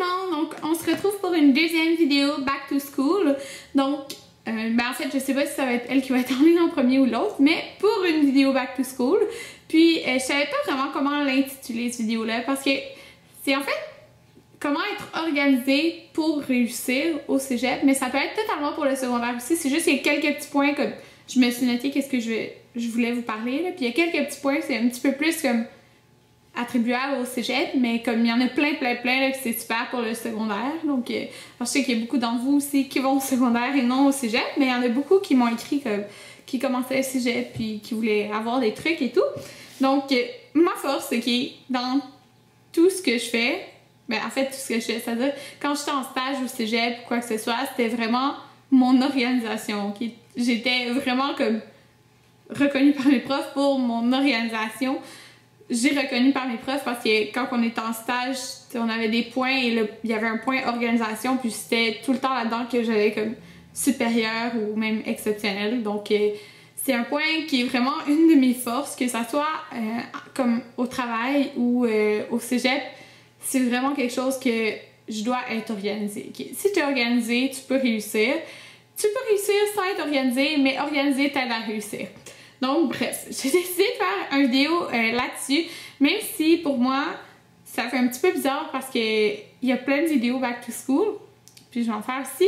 le monde! Donc, on se retrouve pour une deuxième vidéo Back to School. Donc, en fait, je sais pas si ça va être elle qui va être en ligne en premier ou l'autre, mais pour une vidéo Back to School. Puis, je savais pas vraiment comment l'intituler, cette vidéo-là, parce que c'est en fait comment être organisé pour réussir au cégep, mais ça peut être totalement pour le secondaire aussi. C'est juste qu'il y a quelques petits points comme je me suis noté qu'est-ce que je voulais vous parler, là. Puis il y a quelques petits points, c'est un petit peu plus comme attribuable au cégep, mais comme il y en a plein, là, que c'est super pour le secondaire. Donc, je sais qu'il y a beaucoup d'entre vous aussi qui vont au secondaire et non au cégep, mais il y en a beaucoup qui m'ont écrit comme qui commençaient le cégep puis qui voulaient avoir des trucs et tout. Donc, ma force, c'est que dans tout ce que je fais, ben en fait, tout ce que je fais, c'est-à-dire quand j'étais en stage au cégep ou quoi que ce soit, c'était vraiment mon organisation. Okay? J'étais vraiment comme reconnue par mes profs pour mon organisation. J'ai reconnu par mes profs parce que quand on était en stage, on avait des points et il y avait un point organisation, puis c'était tout le temps là-dedans que j'avais comme supérieur ou même exceptionnel. Donc, c'est un point qui est vraiment une de mes forces, que ça soit comme au travail ou au cégep. C'est vraiment quelque chose que je dois être organisée. Okay? Si tu es organisée, tu peux réussir. Tu peux réussir sans être organisée, mais organisée t'aide à réussir. Donc bref, j'ai décidé de faire une vidéo là-dessus, même si pour moi, ça fait un petit peu bizarre parce qu'il y a plein de vidéos back to school, puis je vais en faire aussi,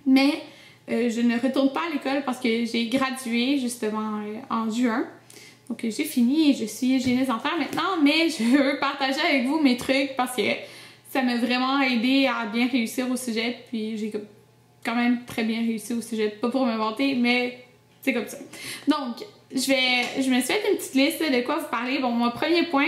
mais je ne retourne pas à l'école parce que j'ai gradué justement en juin. Donc j'ai fini et je suis hygiéniste dentaire maintenant, mais je veux partager avec vous mes trucs parce que ça m'a vraiment aidé à bien réussir au cégep, puis j'ai quand même très bien réussi au cégep, pas pour me vanter, mais c'est comme ça. Donc, je me suis fait une petite liste de quoi vous parler. Bon, mon premier point,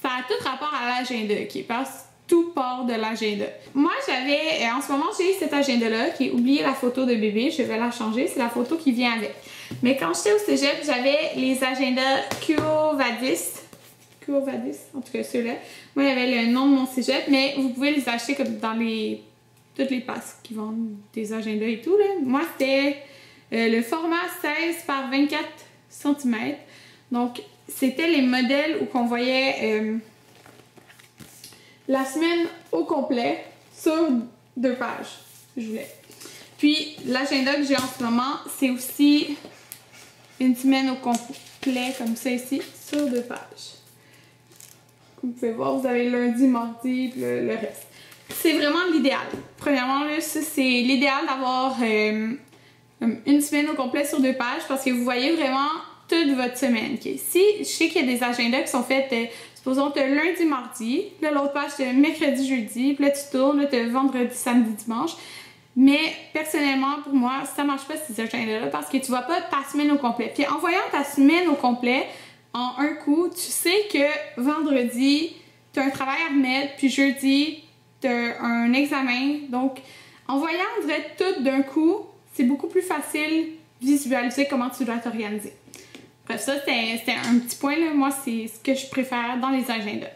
ça a tout rapport à l'agenda, ok? Parce que tout part de l'agenda. Moi, en ce moment, j'ai cet agenda-là qui est oublié la photo de bébé. Je vais la changer, c'est la photo qui vient avec. Mais quand j'étais au cégep, j'avais les agendas Quo Vadis, en tout cas ceux-là. Moi, il y avait le nom de mon cégep, mais vous pouvez les acheter comme dans toutes les passes qui vendent des agendas et tout, là. Moi, c'était le format 16 par 24 cm. Donc, c'était les modèles où qu'on voyait la semaine au complet sur 2 pages, je voulais. Puis, l'agenda que j'ai en ce moment, c'est aussi une semaine au complet, comme ça ici, sur 2 pages. Comme vous pouvez voir, vous avez lundi, mardi, puis le reste. C'est vraiment l'idéal. Premièrement, là, ça, c'est l'idéal d'avoir une semaine au complet sur 2 pages parce que vous voyez vraiment toute votre semaine. Okay? Si je sais qu'il y a des agendas qui sont faits, supposons, tu as lundi, mardi, là, l'autre page, tu as mercredi, jeudi, puis là, tu tournes, là, tu as vendredi, samedi, dimanche. Mais personnellement, pour moi, ça marche pas ces agendas-là parce que tu vois pas ta semaine au complet. Puis en voyant ta semaine au complet, en un coup, tu sais que vendredi, tu as un travail à remettre, puis jeudi, tu as un examen. Donc, en voyant, on dirait tout d'un coup, c'est beaucoup plus facile visualiser comment tu dois t'organiser. Bref, ça, c'était un petit point, là. Moi, c'est ce que je préfère dans les agendas.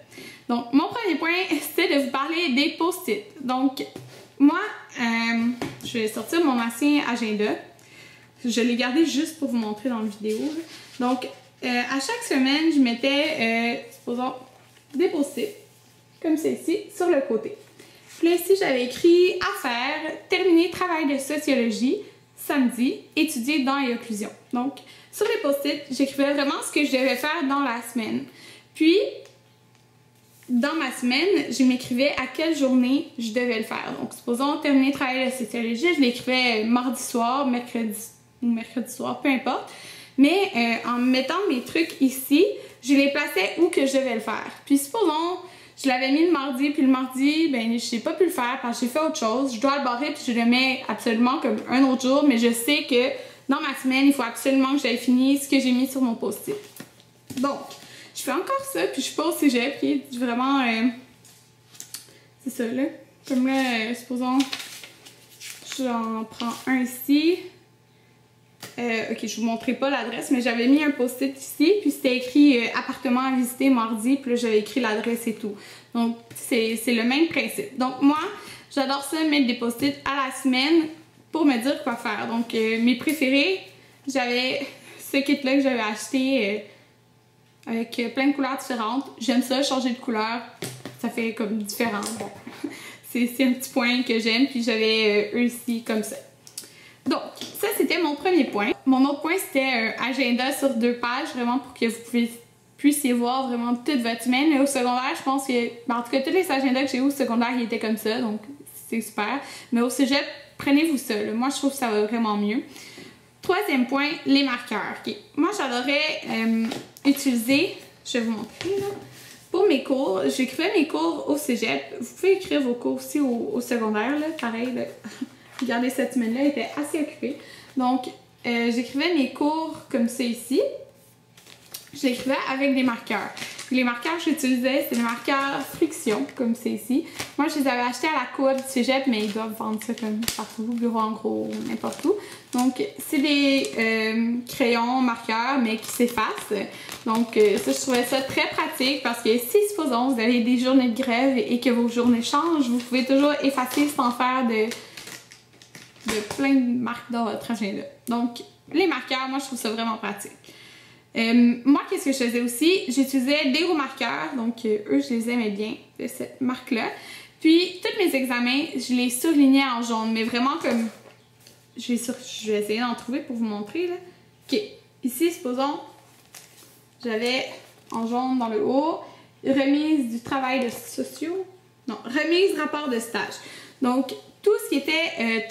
Donc, mon premier point, c'était de vous parler des post-it. Donc, moi, je vais sortir mon ancien agenda. Je l'ai gardé juste pour vous montrer dans la vidéo, là. Donc, à chaque semaine, je mettais, supposons, des post-it, comme celle-ci, sur le côté. Puis là, ici, j'avais écrit « À faire, terminer travail de sociologie, samedi, étudier dents et occlusion ». Donc, sur les post-it, j'écrivais vraiment ce que je devais faire dans la semaine. Puis, dans ma semaine, je m'écrivais à quelle journée je devais le faire. Donc, supposons terminer travail de sociologie, je l'écrivais mardi soir, mercredi ou mercredi soir, peu importe. Mais en mettant mes trucs ici, je les plaçais où que je devais le faire. Puis, supposons, je l'avais mis le mardi, puis le mardi, ben, je n'ai pas pu le faire parce que j'ai fait autre chose. Je dois le barrer, puis je le mets absolument comme un autre jour, mais je sais que dans ma semaine, il faut absolument que j'aille finir ce que j'ai mis sur mon post-it. Donc, je fais encore ça, puis je suis pas au cégep, qui est vraiment... c'est ça, là. Comme là, supposons, j'en prends un ici. Ok, je vous montrerai pas l'adresse, mais j'avais mis un post-it ici, puis c'était écrit appartement à visiter mardi, puis là j'avais écrit l'adresse et tout. Donc c'est le même principe. Donc moi, j'adore ça, mettre des post-it à la semaine pour me dire quoi faire. Donc mes préférés, j'avais ce kit-là que j'avais acheté avec plein de couleurs différentes. J'aime ça, changer de couleur. ça fait comme différent. Bon, c'est un petit point que j'aime, puis j'avais réussi comme ça. Donc, ça c'était mon premier point. Mon autre point c'était un agenda sur 2 pages, vraiment pour que vous puissiez voir vraiment toute votre semaine. Mais au secondaire, je pense que, en tout cas, tous les agendas que j'ai eu au secondaire, ils étaient comme ça, donc c'est super. Mais au cégep, prenez-vous ça, là. Moi je trouve que ça va vraiment mieux. Troisième point, les marqueurs. Okay. Moi j'adorais utiliser, je vais vous montrer là. Pour mes cours, j'écrivais mes cours au cégep. Vous pouvez écrire vos cours aussi au secondaire, là. Pareil, là. Regardez, cette semaine-là, elle était assez occupée. Donc, j'écrivais mes cours comme ça ici. Je l'écrivais avec des marqueurs. Puis les marqueurs que j'utilisais, c'était des marqueurs friction, comme c'est ici. Moi, je les avais achetés à la coop du cégep, mais ils doivent vendre ça comme partout, au bureau en gros, n'importe où. Donc, c'est des crayons marqueurs, mais qui s'effacent. Donc, ça, je trouvais ça très pratique parce que si, supposons, vous avez des journées de grève et que vos journées changent, vous pouvez toujours effacer sans faire de plein de marques dans votre agenda. Donc, les marqueurs, moi, je trouve ça vraiment pratique. Moi, qu'est-ce que je faisais aussi? J'utilisais des gros marqueurs, donc eux, je les aimais bien, de cette marque-là. Puis, tous mes examens, je les surlignais en jaune, mais vraiment comme... Je vais essayer d'en trouver pour vous montrer, là. OK, ici, supposons, j'avais en jaune dans le haut, remise du travail de sociaux. Non, remise rapport de stage. Donc, tout ce qui était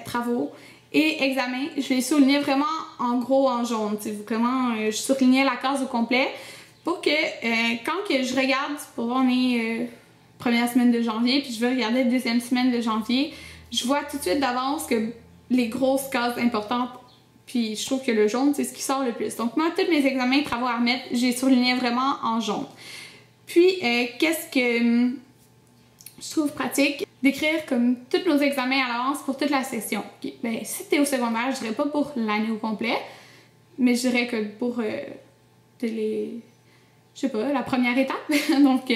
travaux et examen, je les soulignais vraiment en gros en jaune. Vraiment, je surlignais la case au complet pour que quand que je regarde, pour on est première semaine de janvier, puis je vais regarder deuxième semaine de janvier, je vois tout de suite d'avance que les grosses cases importantes, puis je trouve que le jaune, c'est ce qui sort le plus. Donc moi, tous mes examens et travaux à remettre, je les surlignais vraiment en jaune. Puis, qu'est-ce que je trouve pratique? D'écrire comme tous nos examens à l'avance pour toute la session. Okay. Ben, si tu es au secondaire, je dirais pas pour l'année au complet, mais je dirais que pour la première étape. Donc,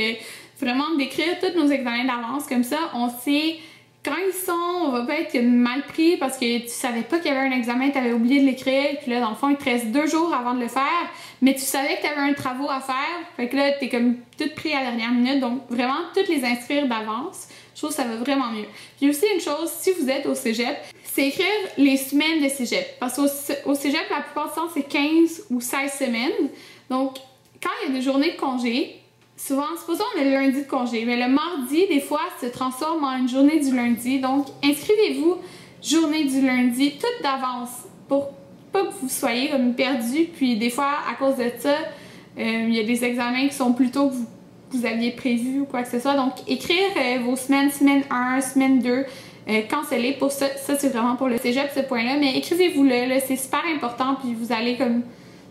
vraiment d'écrire tous nos examens d'avance, comme ça, on sait quand ils sont, on va pas être mal pris parce que tu savais pas qu'il y avait un examen, tu avais oublié de l'écrire, puis là, dans le fond, il te reste 2 jours avant de le faire, mais tu savais que tu avais un travaux à faire, fait que là, tu es comme tout pris à la dernière minute, donc vraiment, toutes les inscrire d'avance. Je trouve que ça va vraiment mieux. Puis aussi une chose, si vous êtes au cégep, c'est écrire les semaines de cégep. Parce qu'au cégep, la plupart du temps, c'est 15 ou 16 semaines. Donc, quand il y a des journées de congé, souvent, supposons on a le lundi de congé, mais le mardi, des fois, se transforme en une journée du lundi. Donc, inscrivez-vous journée du lundi, toute d'avance, pour pas que vous soyez comme perdus. Puis des fois, à cause de ça, il y a des examens qui sont plus tôt que vous aviez prévu ou quoi que ce soit. Donc, écrire vos semaines, semaine 1, semaine 2, canceller pour ça. Ça, c'est vraiment pour le cégep, ce point-là. Mais écrivez-vous-le, c'est super important, puis vous allez comme...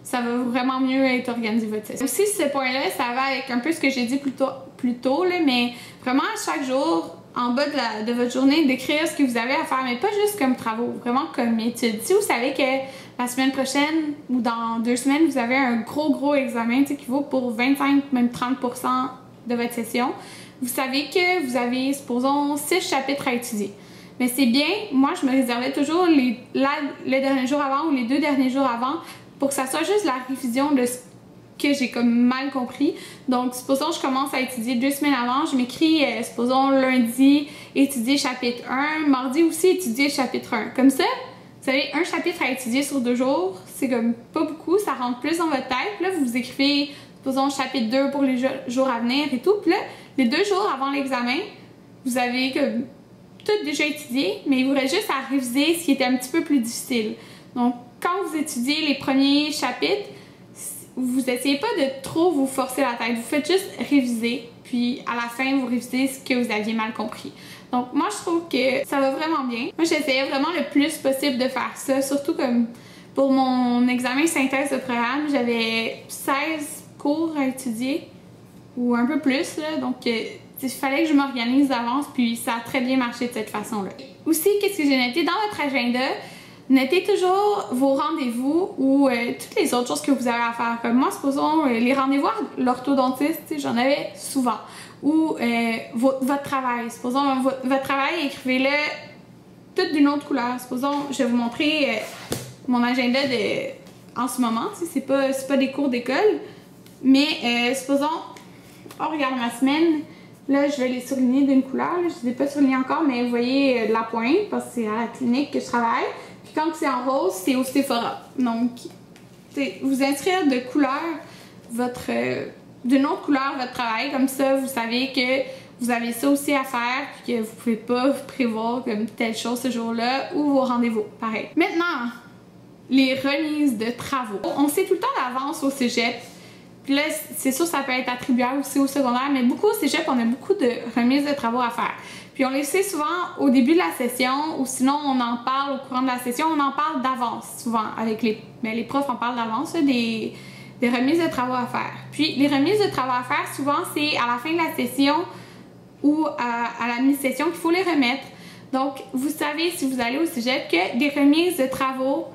Ça va vraiment mieux être organisé votre session. Aussi, ce point-là, ça va avec un peu ce que j'ai dit plus tôt là, mais vraiment, chaque jour, en bas de votre journée, d'écrire ce que vous avez à faire, mais pas juste comme travaux, vraiment comme études. Si vous savez que la semaine prochaine ou dans 2 semaines, vous avez un gros examen qui vaut pour 25, même 30% de votre session, vous savez que vous avez, supposons, 6 chapitres à étudier. Mais c'est bien, moi, je me réservais toujours le dernier jour avant ou les 2 derniers jours avant pour que ça soit juste la révision de ce que j'ai comme mal compris. Donc, supposons je commence à étudier 2 semaines avant, je m'écris, supposons lundi, étudier chapitre 1, mardi aussi, étudier chapitre 1. Comme ça, vous avez un chapitre à étudier sur 2 jours, c'est comme pas beaucoup, ça rentre plus dans votre tête. Puis là, vous écrivez, supposons chapitre 2 pour les jours à venir et tout. Puis là, les 2 jours avant l'examen, vous avez comme tout déjà étudié, mais il vous reste juste à réviser ce qui était un petit peu plus difficile. Donc, quand vous étudiez les premiers chapitres, vous essayez pas de trop vous forcer la tête. Vous faites juste réviser, puis à la fin, vous révisez ce que vous aviez mal compris. Donc, moi, je trouve que ça va vraiment bien. Moi, j'essayais vraiment le plus possible de faire ça, surtout comme pour mon examen synthèse de programme, j'avais 16 cours à étudier, ou un peu plus, là. Donc, il fallait que je m'organise d'avance, puis ça a très bien marché de cette façon-là. Aussi, qu'est-ce que j'ai noté dans votre agenda? Notez toujours vos rendez-vous ou toutes les autres choses que vous avez à faire. Comme moi, supposons les rendez-vous à l'orthodontiste, j'en avais souvent. Ou votre travail. Supposons votre travail, écrivez-le tout d'une autre couleur. Supposons, je vais vous montrer mon agenda en ce moment. C'est pas des cours d'école. Mais supposons, on regarde ma semaine. Là, je vais les souligner d'une couleur. Là. Je ne les ai pas soulignés encore, mais vous voyez de la pointe parce que c'est à la clinique que je travaille. Puis quand c'est en rose, c'est au Sephora. Donc, vous inscrire de couleur d'une autre couleur votre travail. Comme ça, vous savez que vous avez ça aussi à faire puis que vous pouvez pas prévoir comme telle chose ce jour-là ou vos rendez-vous. Pareil. Maintenant, les remises de travaux. On sait tout le temps d'avance au cégep. Puis là, c'est sûr ça peut être attribuable aussi au secondaire, mais beaucoup au cégep, on a beaucoup de remises de travaux à faire. Puis on les sait souvent au début de la session, ou sinon on en parle au courant de la session, on en parle d'avance souvent avec les profs en parlent d'avance, des remises de travaux à faire. Puis les remises de travaux à faire, souvent c'est à la fin de la session ou à la mi-session qu'il faut les remettre. Donc vous savez si vous allez au cégep que des remises de travaux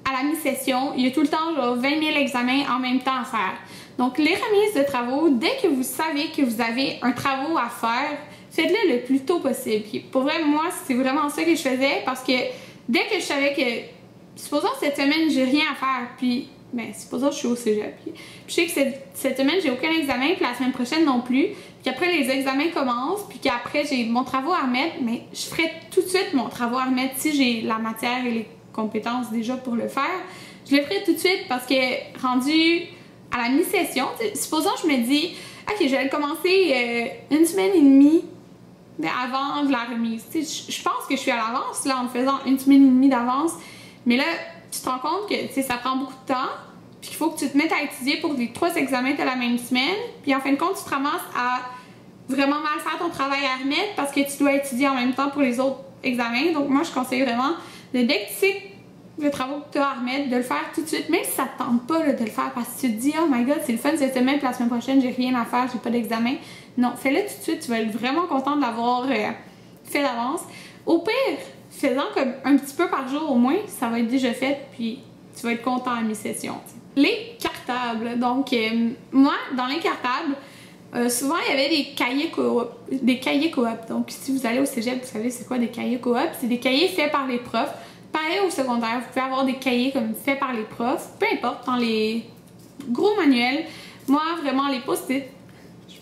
à la mi-session, il y a tout le temps genre, 20 000 examens en même temps à faire. Donc, les remises de travaux, dès que vous savez que vous avez un travail à faire, faites-le le plus tôt possible. Puis, pour vrai, moi, c'est vraiment ça que je faisais parce que dès que je savais que, supposons cette semaine, j'ai rien à faire, puis, supposons que je suis au cégep, puis je sais que cette semaine, j'ai aucun examen, puis la semaine prochaine non plus, puis après, les examens commencent, puis qu'après, j'ai mon travail à remettre, mais je ferai tout de suite mon travail à remettre si j'ai la matière et les compétences déjà pour le faire. Je le ferai tout de suite parce que rendu à la mi-session, supposons je me dis ok, je vais le commencer une semaine et demie avant de la remise. Je pense que je suis à l'avance là en me faisant une semaine et demie d'avance, mais là tu te rends compte que ça prend beaucoup de temps puis qu'il faut que tu te mettes à étudier pour les 3 examens de la même semaine, puis en fin de compte tu te ramasses à vraiment mal faire ton travail à remettre parce que tu dois étudier en même temps pour les autres examens. Donc moi je conseille vraiment dès que tu sais le travail que tu as à remettre, de le faire tout de suite, même si ça te tente pas là, de le faire parce que tu te dis oh my god, c'est le fun cette semaine, puis la semaine prochaine, j'ai rien à faire, j'ai pas d'examen. Non, fais-le tout de suite, tu vas être vraiment content de l'avoir fait d'avance. Au pire, fais-en comme un petit peu par jour au moins, ça va être déjà fait, puis tu vas être content à mi-session. Les cartables. Donc, moi, dans les cartables, souvent, il y avait des cahiers coop. Donc, si vous allez au cégep, vous savez c'est quoi des cahiers coop? C'est des cahiers faits par les profs. Pareil au secondaire, vous pouvez avoir des cahiers comme faits par les profs, peu importe, dans les gros manuels. Moi, vraiment, les post-it, je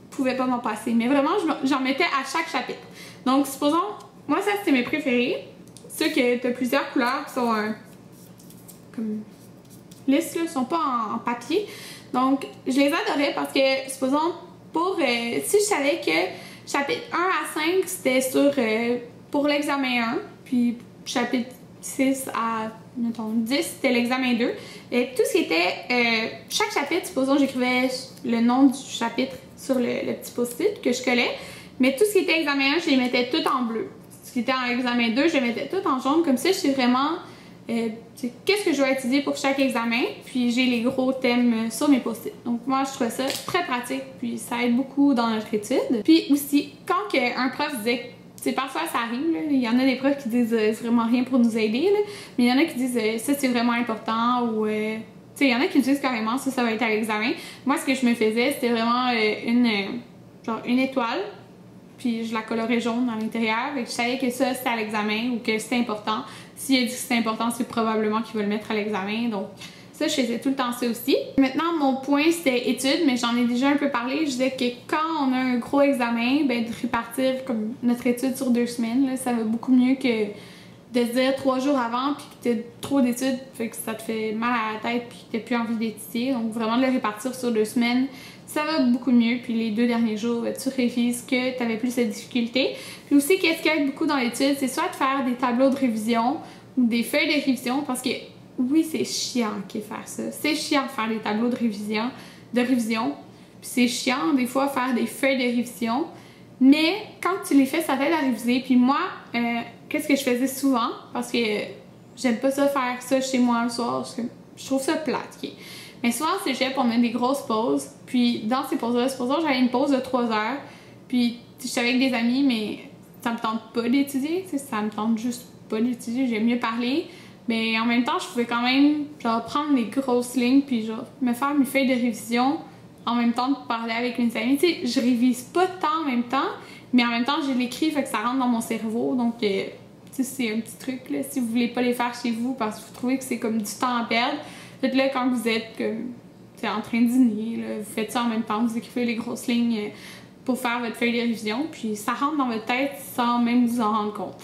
pouvais pas m'en passer, mais vraiment, j'en mettais à chaque chapitre. Donc, supposons, moi, ça, c'était mes préférés. Ceux que tu as plusieurs couleurs, qui sont comme lisses, là, sont pas en papier. Donc, je les adorais parce que, supposons, si je savais que chapitre 1 à 5, c'était pour l'examen 1, puis chapitre 6 à, mettons, 10, c'était l'examen 2. Et tout ce qui était... chaque chapitre, supposons, j'écrivais le nom du chapitre sur le petit post-it que je collais. Mais tout ce qui était examen 1, je les mettais tout en bleu. Ce qui était en examen 2, je les mettais tout en jaune. Comme ça, je sais vraiment qu'est-ce que je dois étudier pour chaque examen. Puis j'ai les gros thèmes sur mes post-it. Donc moi, je trouve ça très pratique. Puis ça aide beaucoup dans notre étude. Puis aussi, quand un prof disait... parfois ça arrive, là. Il y en a des profs qui disent vraiment rien pour nous aider, là. Mais il y en a qui disent ça c'est vraiment important ou il y en a qui disent carrément ça va être à l'examen. Moi ce que je me faisais c'était vraiment une étoile, puis je la colorais jaune à l'intérieur et je savais que ça c'était à l'examen ou que c'était important. S'il a dit que c'était important, c'est probablement qu'il va le mettre à l'examen. Donc ça, je faisais tout le temps ça aussi. Maintenant, mon point, c'était études, mais j'en ai déjà un peu parlé. Je disais que quand on a un gros examen, de répartir comme notre étude sur 2 semaines, là, ça va beaucoup mieux que de se dire 3 jours avant puis que tu as trop d'études, fait que ça te fait mal à la tête puis que tu n'as plus envie d'étudier. Donc vraiment de le répartir sur 2 semaines, ça va beaucoup mieux. Puis les 2 derniers jours, tu révises que tu avais plus de difficultés. Puis aussi, qu'est-ce qui aide beaucoup dans l'étude, c'est soit de faire des tableaux de révision ou des feuilles de révision parce que oui, c'est chiant de faire ça. C'est chiant de faire des tableaux de révision. Puis c'est chiant des fois faire des feuilles de révision. Mais quand tu les fais, ça t'aide à réviser. Puis moi, qu'est-ce que je faisais souvent? Parce que j'aime pas ça faire ça chez moi le soir. Je trouve ça plate. Okay? Mais souvent, c'est cégep, on a des grosses pauses. Puis dans ces pauses-là, supposons j'avais une pause de 3 heures. Puis je suis avec des amis, mais ça me tente pas d'étudier. Ça me tente juste pas d'étudier. J'aime mieux parler. Mais en même temps, je pouvais quand même prendre les grosses lignes puis me faire mes feuilles de révision en même temps de parler avec mes amis. Tu sais, je révise pas tant en même temps, mais en même temps, je l'écris, fait que ça rentre dans mon cerveau. Donc, tu sais, c'est un petit truc, là. Si vous voulez pas les faire chez vous parce que vous trouvez que c'est comme du temps à perdre, faites-le quand vous êtes comme en train de dîner, là, vous faites ça en même temps, vous écrivez les grosses lignes pour faire votre feuille de révision, puis ça rentre dans votre tête sans même vous en rendre compte.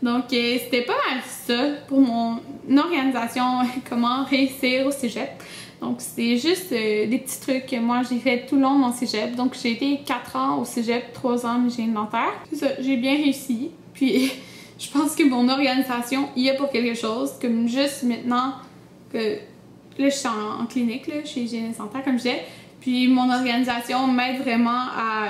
Donc, c'était pas mal ça pour mon organisation, comment réussir au cégep. Donc, c'est juste des petits trucs que moi j'ai fait tout le long de mon cégep. Donc, j'ai été 4 ans au cégep, 3 ans en hygiène dentaire. C'est ça, j'ai bien réussi. Puis, je pense que mon organisation y est pour quelque chose. Comme juste maintenant que là, je suis en clinique, là, chez hygiène dentaire, comme je disais. Puis, mon organisation m'aide vraiment à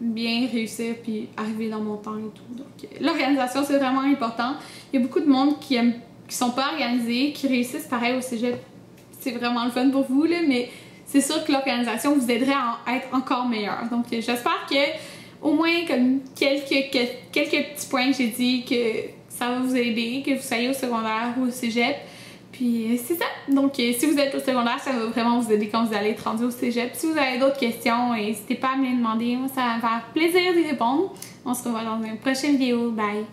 bien réussir puis arriver dans mon temps et tout. Donc, l'organisation, c'est vraiment important. Il y a beaucoup de monde qui sont pas organisés, qui réussissent pareil au cégep. C'est vraiment le fun pour vous, là, mais c'est sûr que l'organisation vous aiderait à être encore meilleur. Donc, j'espère que au moins comme quelques petits points que j'ai dit que ça va vous aider, que vous soyez au secondaire ou au cégep. Puis c'est ça. Donc, si vous êtes au secondaire, ça va vraiment vous aider quand vous allez être rendu au cégep. Si vous avez d'autres questions, n'hésitez pas à me les demander. Moi, ça va me faire plaisir d'y répondre. On se revoit dans une prochaine vidéo. Bye!